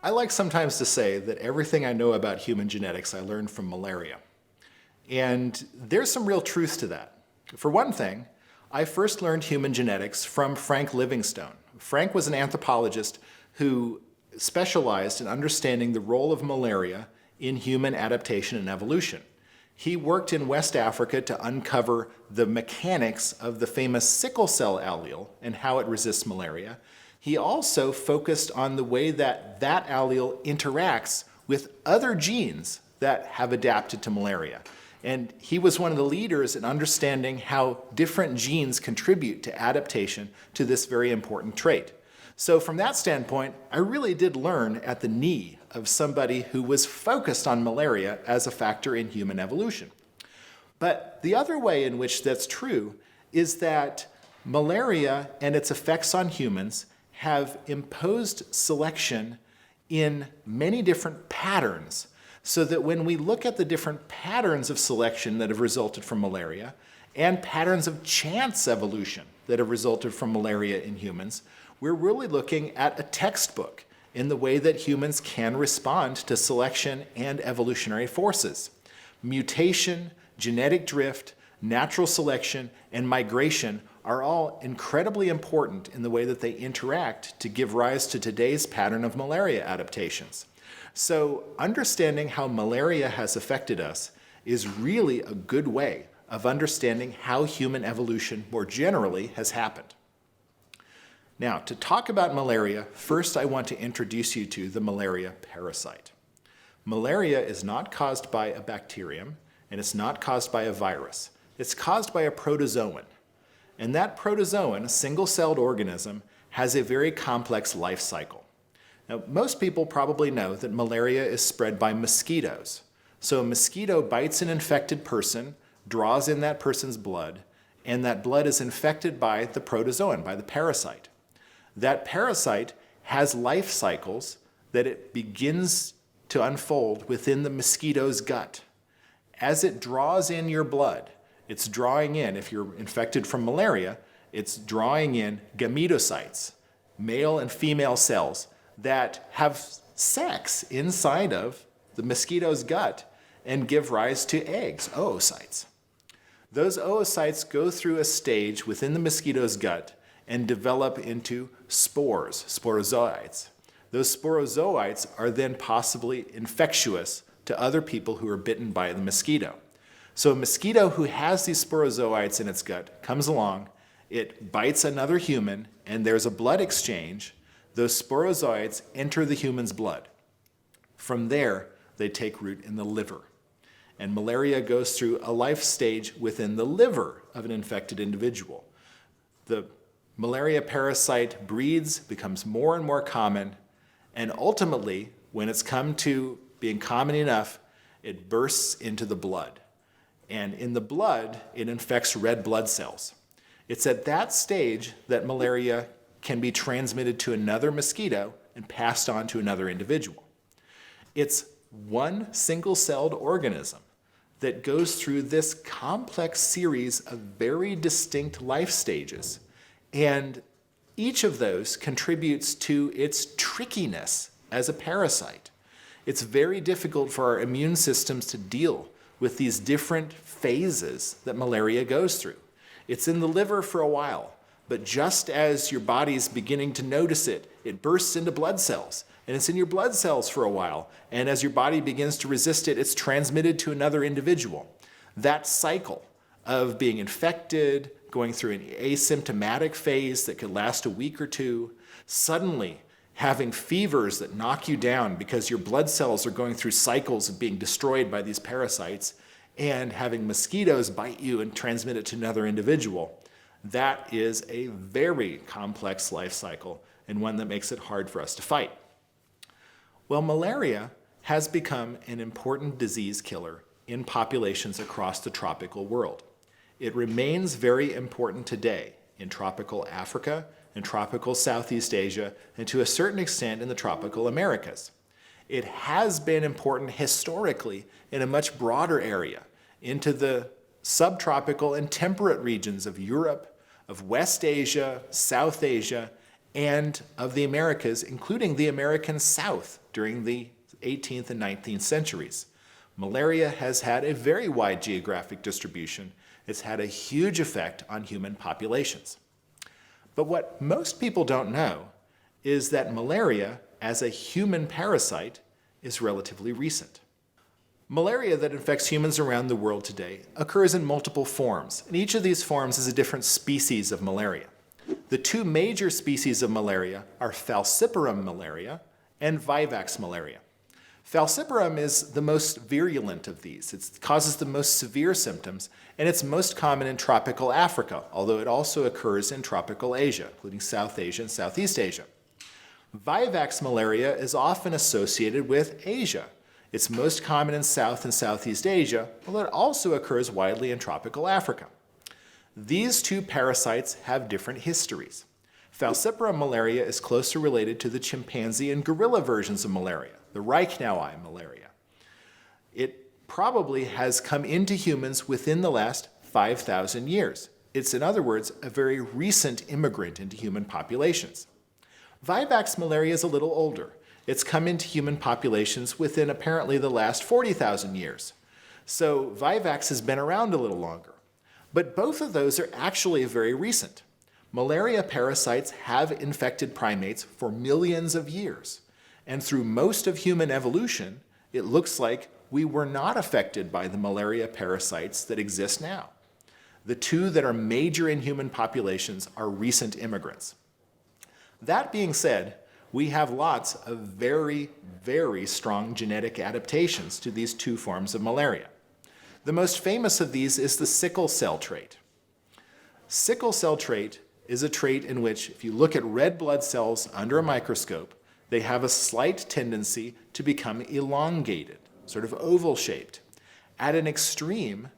I like sometimes to say that everything I know about human genetics I learned from malaria. And there's some real truth to that. For one thing, I first learned human genetics from Frank Livingstone. Frank was an anthropologist who specialized in understanding the role of malaria in human adaptation and evolution. He worked in West Africa to uncover the mechanics of the famous sickle cell allele and how it resists malaria. He also focused on the way that that allele interacts with other genes that have adapted to malaria. And he was one of the leaders in understanding how different genes contribute to adaptation to this very important trait. So from that standpoint, I really did learn at the knee of somebody who was focused on malaria as a factor in human evolution. But the other way in which that's true is that malaria and its effects on humans have imposed selection in many different patterns, so that when we look at the different patterns of selection that have resulted from malaria and patterns of chance evolution that have resulted from malaria in humans, we're really looking at a textbook in the way that humans can respond to selection and evolutionary forces. Mutation, genetic drift, natural selection, and migration are all incredibly important in the way that they interact to give rise to today's pattern of malaria adaptations. So understanding how malaria has affected us is really a good way of understanding how human evolution more generally has happened. Now, to talk about malaria, first I want to introduce you to the malaria parasite. Malaria is not caused by a bacterium, and it's not caused by a virus. It's caused by a protozoan. And that protozoan, a single-celled organism, has a very complex life cycle. Now, most people probably know that malaria is spread by mosquitoes. So a mosquito bites an infected person, draws in that person's blood, and that blood is infected by the protozoan, by the parasite. That parasite has life cycles that it begins to unfold within the mosquito's gut. As it draws in your blood, it's drawing in, if you're infected from malaria, it's drawing in gametocytes, male and female cells, that have sex inside of the mosquito's gut and give rise to eggs, oocytes. Those oocytes go through a stage within the mosquito's gut and develop into spores, sporozoites. Those sporozoites are then possibly infectious to other people who are bitten by the mosquito. So a mosquito who has these sporozoites in its gut comes along, it bites another human, and there's a blood exchange. Those sporozoites enter the human's blood. From there, they take root in the liver. And malaria goes through a life stage within the liver of an infected individual. The malaria parasite breeds, becomes more and more common, and ultimately, when it's come to being common enough, it bursts into the blood. And in the blood, it infects red blood cells. It's at that stage that malaria can be transmitted to another mosquito and passed on to another individual. It's one single-celled organism that goes through this complex series of very distinct life stages. And each of those contributes to its trickiness as a parasite. It's very difficult for our immune systems to deal with these different phases that malaria goes through. It's in the liver for a while, but just as your body's beginning to notice it, it bursts into blood cells, and it's in your blood cells for a while, and as your body begins to resist it, it's transmitted to another individual. That cycle of being infected, going through an asymptomatic phase that could last a week or two, suddenly having fevers that knock you down because your blood cells are going through cycles of being destroyed by these parasites, and having mosquitoes bite you and transmit it to another individual. That is a very complex life cycle and one that makes it hard for us to fight. Well, malaria has become an important disease killer in populations across the tropical world. It remains very important today in tropical Africa, in tropical Southeast Asia, and to a certain extent in the tropical Americas. It has been important historically in a much broader area, into the subtropical and temperate regions of Europe, of West Asia, South Asia, and of the Americas, including the American South during the 18th and 19th centuries. Malaria has had a very wide geographic distribution. It's had a huge effect on human populations. But what most people don't know is that malaria, as a human parasite, is relatively recent. Malaria that infects humans around the world today occurs in multiple forms, and each of these forms is a different species of malaria. The two major species of malaria are Falciparum malaria and Vivax malaria. Falciparum is the most virulent of these. It causes the most severe symptoms, and it's most common in tropical Africa, although it also occurs in tropical Asia, including South Asia and Southeast Asia. Vivax malaria is often associated with Asia. It's most common in South and Southeast Asia, although it also occurs widely in tropical Africa. These two parasites have different histories. Falciparum malaria is closely related to the chimpanzee and gorilla versions of malaria, the Reichnauii malaria. It probably has come into humans within the last 5,000 years. It's, in other words, a very recent immigrant into human populations. Vivax malaria is a little older. It's come into human populations within apparently the last 40,000 years. So Vivax has been around a little longer. But both of those are actually very recent. Malaria parasites have infected primates for millions of years. And through most of human evolution, it looks like we were not affected by the malaria parasites that exist now. The two that are major in human populations are recent immigrants. That being said, we have lots of very, very strong genetic adaptations to these two forms of malaria. The most famous of these is the sickle cell trait. Sickle cell trait is a trait in which, if you look at red blood cells under a microscope, they have a slight tendency to become elongated, sort of oval-shaped. At an extreme,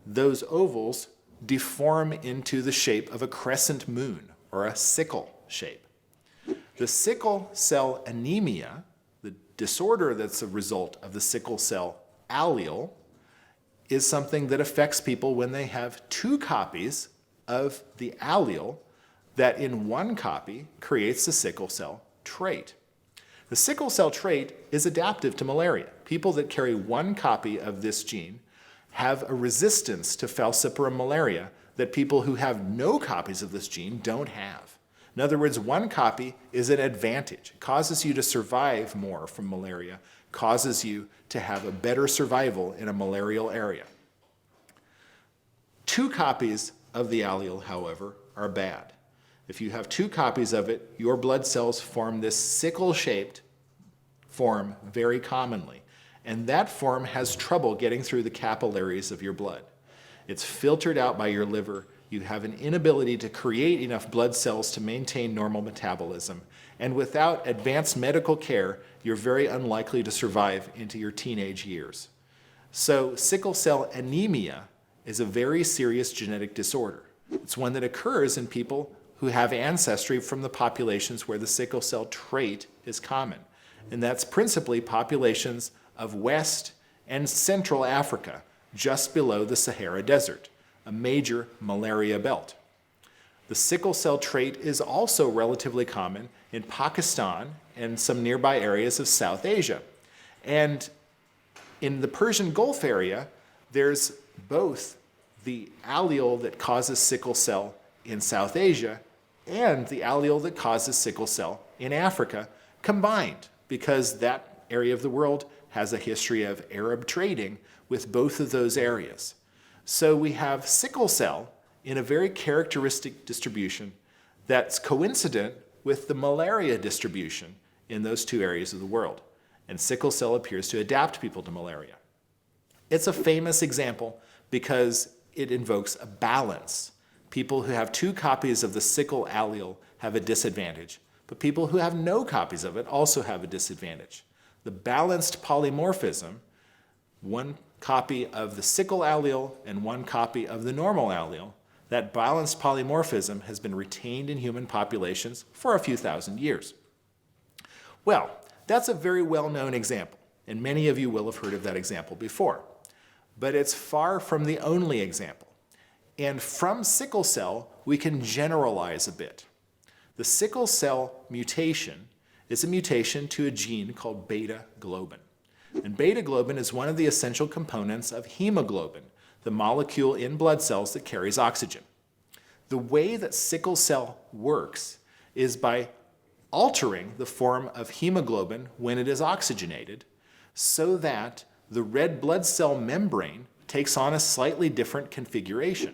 those ovals deform into the shape of a crescent moon, or a sickle shape. The sickle-cell anemia, the disorder that's a result of the sickle cell allele, is something that affects people when they have two copies of the allele that in one copy creates the sickle cell trait. The sickle cell trait is adaptive to malaria. People that carry one copy of this gene have a resistance to Falciparum malaria that people who have no copies of this gene don't have. In other words, one copy is an advantage. It causes you to survive more from malaria, causes you to have a better survival in a malarial area. Two copies of the allele, however, are bad. If you have two copies of it, your blood cells form this sickle-shaped form very commonly, and that form has trouble getting through the capillaries of your blood. It's filtered out by your liver. You have an inability to create enough blood cells to maintain normal metabolism, and without advanced medical care, you're very unlikely to survive into your teenage years. So sickle cell anemia is a very serious genetic disorder. It's one that occurs in people who have ancestry from the populations where the sickle cell trait is common, and that's principally populations of West and Central Africa, just below the Sahara Desert, a major malaria belt. The sickle cell trait is also relatively common in Pakistan and some nearby areas of South Asia. And in the Persian Gulf area, there's both the allele that causes sickle cell in South Asia and the allele that causes sickle cell in Africa combined, because that area of the world has a history of Arab trading with both of those areas. So we have sickle cell in a very characteristic distribution that's coincident with the malaria distribution in those two areas of the world. And sickle cell appears to adapt people to malaria. It's a famous example because it invokes a balance. People who have two copies of the sickle allele have a disadvantage, but people who have no copies of it also have a disadvantage. The balanced polymorphism, one copy of the sickle allele and one copy of the normal allele, that balanced polymorphism has been retained in human populations for a few thousand years. Well, that's a very well-known example, and many of you will have heard of that example before. But it's far from the only example. And from sickle cell, we can generalize a bit. The sickle cell mutation is a mutation to a gene called beta globin. And beta globin is one of the essential components of hemoglobin, the molecule in blood cells that carries oxygen. The way that sickle cell works is by altering the form of hemoglobin when it is oxygenated so that the red blood cell membrane takes on a slightly different configuration.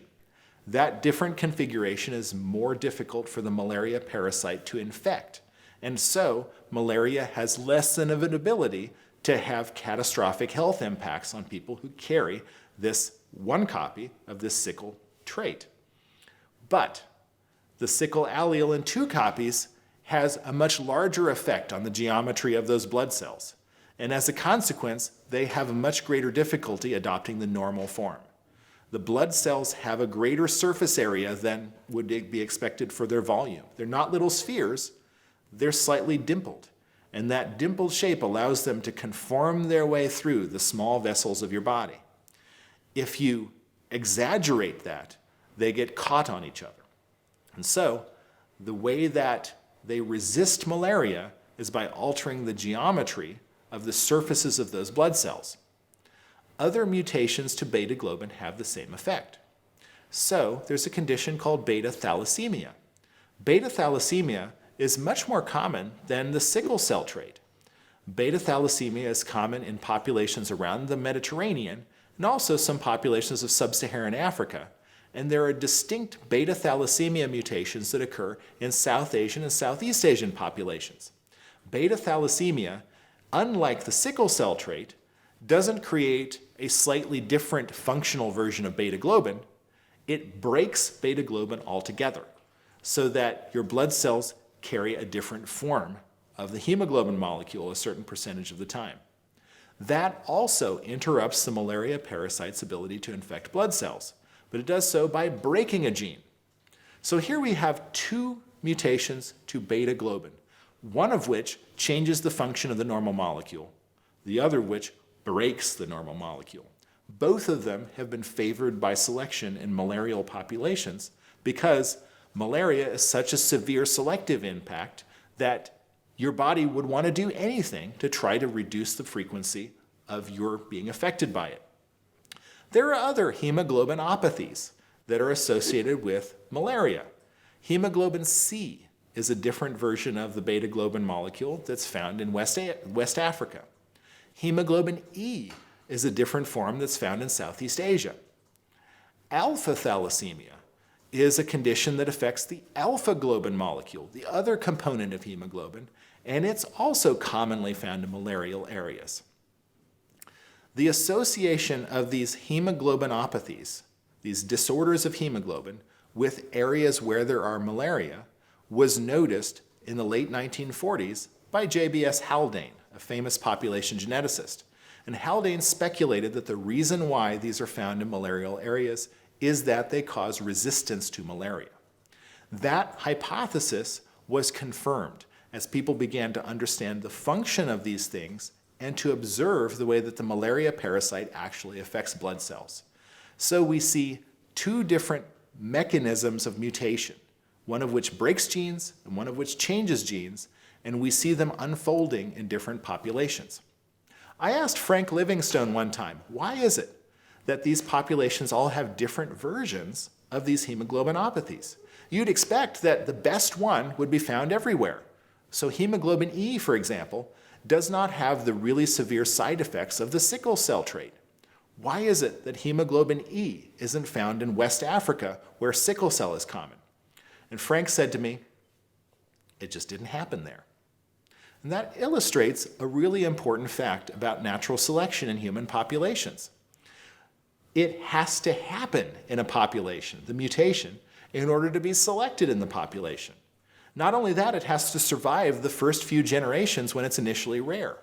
That different configuration is more difficult for the malaria parasite to infect. And so malaria has less than of an ability to have catastrophic health impacts on people who carry this one copy of this sickle trait. But the sickle allele in 2 copies has a much larger effect on the geometry of those blood cells. And as a consequence, they have a much greater difficulty adopting the normal form. The blood cells have a greater surface area than would be expected for their volume. They're not little spheres, they're slightly dimpled. And that dimpled shape allows them to conform their way through the small vessels of your body. If you exaggerate that, they get caught on each other. And so, the way that they resist malaria is by altering the geometry of the surfaces of those blood cells. Other mutations to beta globin have the same effect. So, there's a condition called beta thalassemia. Beta thalassemia is much more common than the sickle cell trait. Beta thalassemia is common in populations around the Mediterranean and also some populations of sub-Saharan Africa. And there are distinct beta thalassemia mutations that occur in South Asian and Southeast Asian populations. Beta thalassemia, unlike the sickle cell trait, doesn't create a slightly different functional version of beta globin. It breaks beta globin altogether so that your blood cells carry a different form of the hemoglobin molecule a certain percentage of the time. That also interrupts the malaria parasite's ability to infect blood cells, but it does so by breaking a gene. So here we have 2 mutations to beta globin, one of which changes the function of the normal molecule, the other which breaks the normal molecule. Both of them have been favored by selection in malarial populations because malaria is such a severe selective impact that your body would want to do anything to try to reduce the frequency of your being affected by it. There are other hemoglobinopathies that are associated with malaria. Hemoglobin C is a different version of the beta globin molecule that's found in West Africa. Hemoglobin E is a different form that's found in Southeast Asia. Alpha-Thalassemia is a condition that affects the alpha globin molecule, the other component of hemoglobin, and it's also commonly found in malarial areas. The association of these hemoglobinopathies, these disorders of hemoglobin, with areas where there are malaria was noticed in the late 1940s by J.B.S. Haldane, a famous population geneticist. And Haldane speculated that the reason why these are found in malarial areas is that they cause resistance to malaria. That hypothesis was confirmed as people began to understand the function of these things and to observe the way that the malaria parasite actually affects blood cells. So we see 2 different mechanisms of mutation, one of which breaks genes and one of which changes genes, and we see them unfolding in different populations. I asked Frank Livingstone one time, why is it that these populations all have different versions of these hemoglobinopathies? You'd expect that the best one would be found everywhere. So hemoglobin E, for example, does not have the really severe side effects of the sickle cell trait. Why is it that hemoglobin E isn't found in West Africa, where sickle cell is common? And Frank said to me, it just didn't happen there. And that illustrates a really important fact about natural selection in human populations. It has to happen in a population, the mutation, in order to be selected in the population. Not only that, it has to survive the first few generations when it's initially rare.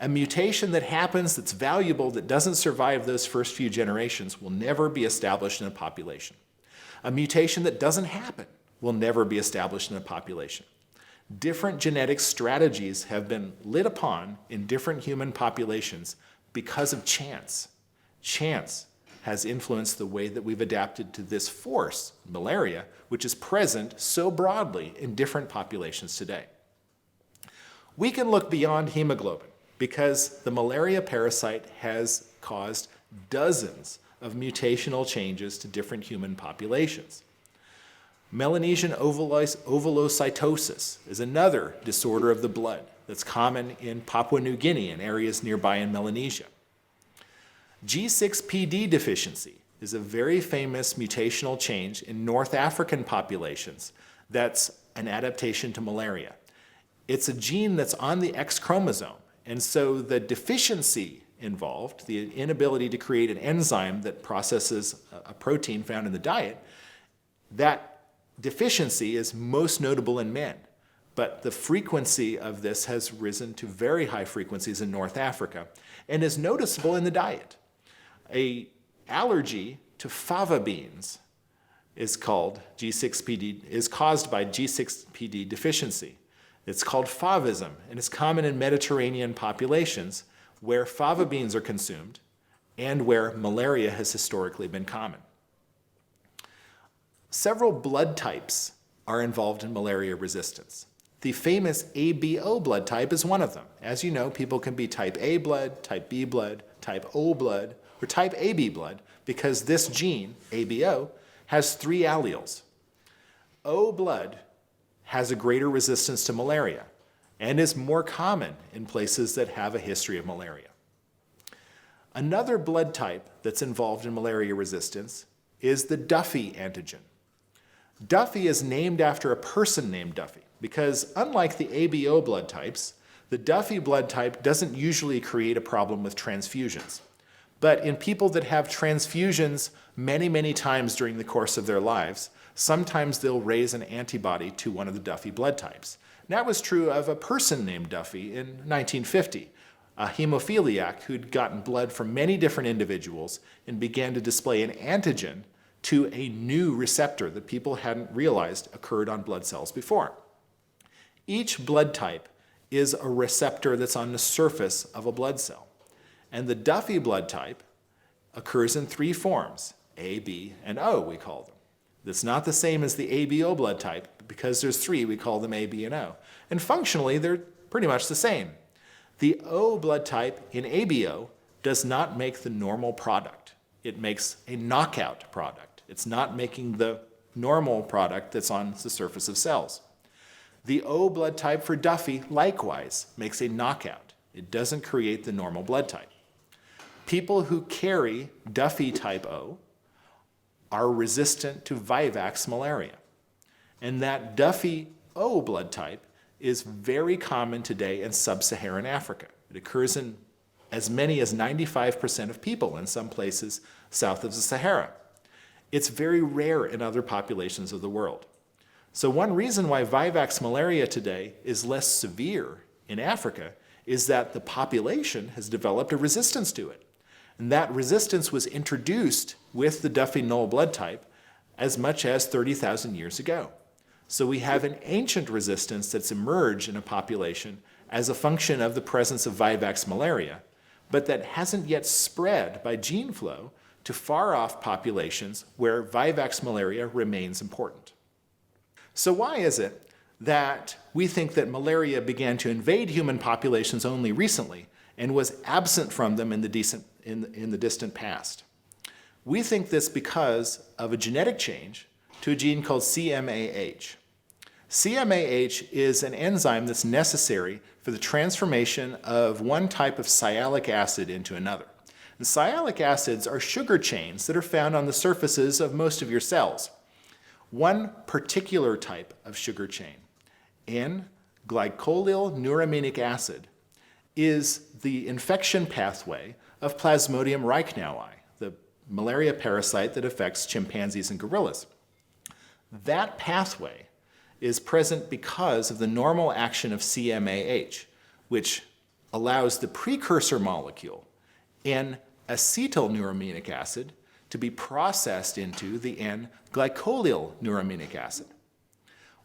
A mutation that happens that's valuable that doesn't survive those first few generations will never be established in a population. A mutation that doesn't happen will never be established in a population. Different genetic strategies have been lit upon in different human populations because of chance. Chance has influenced the way that we've adapted to this force, malaria, which is present so broadly in different populations today. We can look beyond hemoglobin because the malaria parasite has caused dozens of mutational changes to different human populations. Melanesian ovulocytosis is another disorder of the blood that's common in Papua New Guinea and areas nearby in Melanesia. G6pd deficiency is a very famous mutational change in North African populations that's an adaptation to malaria. It's a gene that's on the X chromosome, and so the deficiency involved, the inability to create an enzyme that processes a protein found in the diet, that deficiency is most notable in men, but the frequency of this has risen to very high frequencies in North Africa and is noticeable in the diet. An allergy to fava beans is caused by G6pd deficiency. It's called favism, and it's common in Mediterranean populations where fava beans are consumed and where malaria has historically been common. Several blood types are involved in malaria resistance. The famous ABO blood type is one of them. As you know, people can be type A blood, type B blood, type O blood, or type AB blood because this gene, ABO, has 3 alleles. O blood has a greater resistance to malaria and is more common in places that have a history of malaria. Another blood type that's involved in malaria resistance is the Duffy antigen. Duffy is named after a person named Duffy because unlike the ABO blood types, the Duffy blood type doesn't usually create a problem with transfusions. But in people that have transfusions many, many times during the course of their lives, sometimes they'll raise an antibody to one of the Duffy blood types. And that was true of a person named Duffy in 1950, a hemophiliac who'd gotten blood from many different individuals and began to display an antigen to a new receptor that people hadn't realized occurred on blood cells before. Each blood type is a receptor that's on the surface of a blood cell. And the Duffy blood type occurs in 3 forms, A, B, and O, we call them. That's not the same as the ABO blood type. Because there's 3, we call them A, B, and O. And functionally, they're pretty much the same. The O blood type in ABO does not make the normal product. It makes a knockout product. It's not making the normal product that's on the surface of cells. The O blood type for Duffy likewise makes a knockout. It doesn't create the normal blood type. People who carry Duffy type O are resistant to Vivax malaria. And that Duffy O blood type is very common today in sub-Saharan Africa. It occurs in as many as 95% of people in some places south of the Sahara. It's very rare in other populations of the world. So one reason why Vivax malaria today is less severe in Africa is that the population has developed a resistance to it. And that resistance was introduced with the Duffy null blood type as much as 30,000 years ago. So we have an ancient resistance that's emerged in a population as a function of the presence of Vivax malaria, but that hasn't yet spread by gene flow to far-off populations where Vivax malaria remains important. So why is it that we think that malaria began to invade human populations only recently and was absent from them in the distant past? We think this because of a genetic change to a gene called CMAH. CMAH is an enzyme that's necessary for the transformation of one type of sialic acid into another. And sialic acids are sugar chains that are found on the surfaces of most of your cells. One particular type of sugar chain, N-glycolyl-neuraminic acid, is the infection pathway of Plasmodium reichneui, the malaria parasite that affects chimpanzees and gorillas. That pathway is present because of the normal action of CMAH, which allows the precursor molecule, N-acetylneuraminic acid, to be processed into the N-glycolyl-neuraminic acid.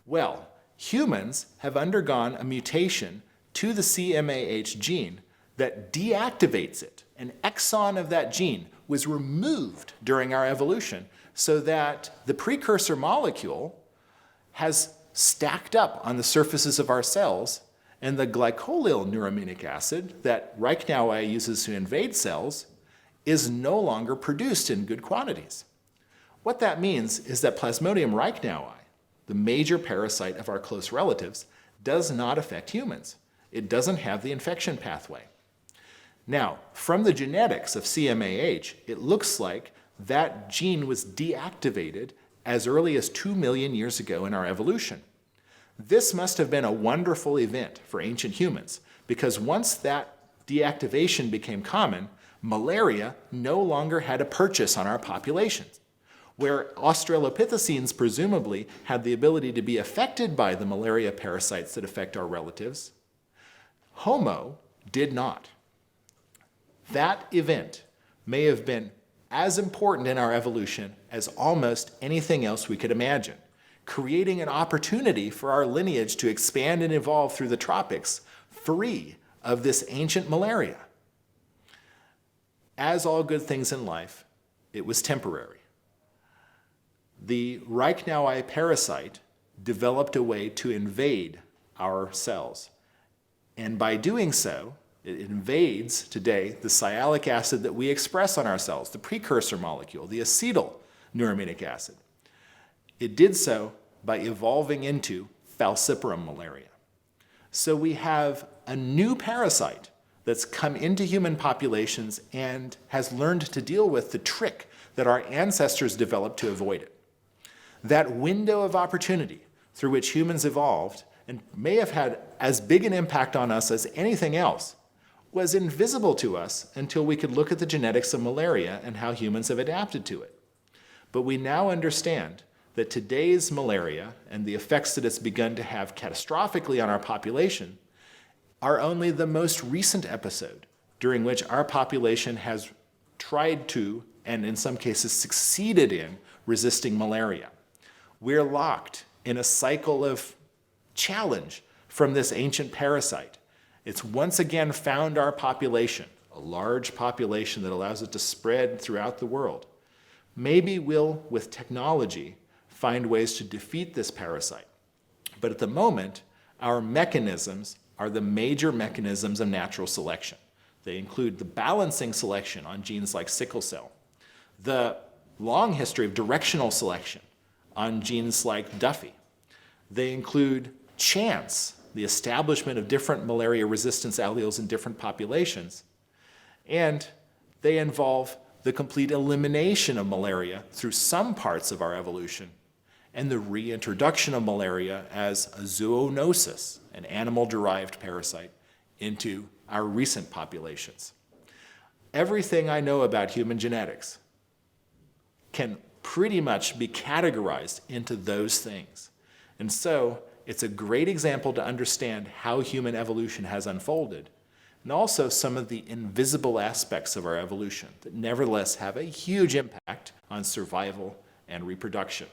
Well, humans have undergone a mutation to the CMAH gene that deactivates it. An exon of that gene was removed during our evolution so that the precursor molecule has stacked up on the surfaces of our cells, and the glycolyl neuraminic acid that Reichnauii uses to invade cells is no longer produced in good quantities. What that means is that Plasmodium reichnauii, the major parasite of our close relatives, does not affect humans. It doesn't have the infection pathway. Now, from the genetics of CMAH, it looks like that gene was deactivated as early as 2 million years ago in our evolution. This must have been a wonderful event for ancient humans, because once that deactivation became common, malaria no longer had a purchase on our populations. Where Australopithecines presumably had the ability to be affected by the malaria parasites that affect our relatives, Homo did not. That event may have been as important in our evolution as almost anything else we could imagine, creating an opportunity for our lineage to expand and evolve through the tropics, free of this ancient malaria. As all good things in life, it was temporary. The Reichnauii parasite developed a way to invade our cells. And by doing so, it invades today the sialic acid that we express on our cells, the precursor molecule, the acetyl neuraminic acid. It did so by evolving into Falciparum malaria. So we have a new parasite that's come into human populations and has learned to deal with the trick that our ancestors developed to avoid it. That window of opportunity through which humans evolved and may have had as big an impact on us as anything else was invisible to us until we could look at the genetics of malaria and how humans have adapted to it. But we now understand that today's malaria and the effects that it's begun to have catastrophically on our population are only the most recent episode during which our population has tried to, and in some cases succeeded in, resisting malaria. We're locked in a cycle of challenge from this ancient parasite. It's once again found our population, a large population that allows it to spread throughout the world. Maybe we'll, with technology, find ways to defeat this parasite. But at the moment, our mechanisms are the major mechanisms of natural selection. They include the balancing selection on genes like sickle cell, the long history of directional selection on genes like Duffy. They include chance, the establishment of different malaria resistance alleles in different populations, and they involve the complete elimination of malaria through some parts of our evolution, and the reintroduction of malaria as a zoonosis, an animal-derived parasite, into our recent populations. Everything I know about human genetics can pretty much be categorized into those things. And so it's a great example to understand how human evolution has unfolded, and also some of the invisible aspects of our evolution that nevertheless have a huge impact on survival and reproduction.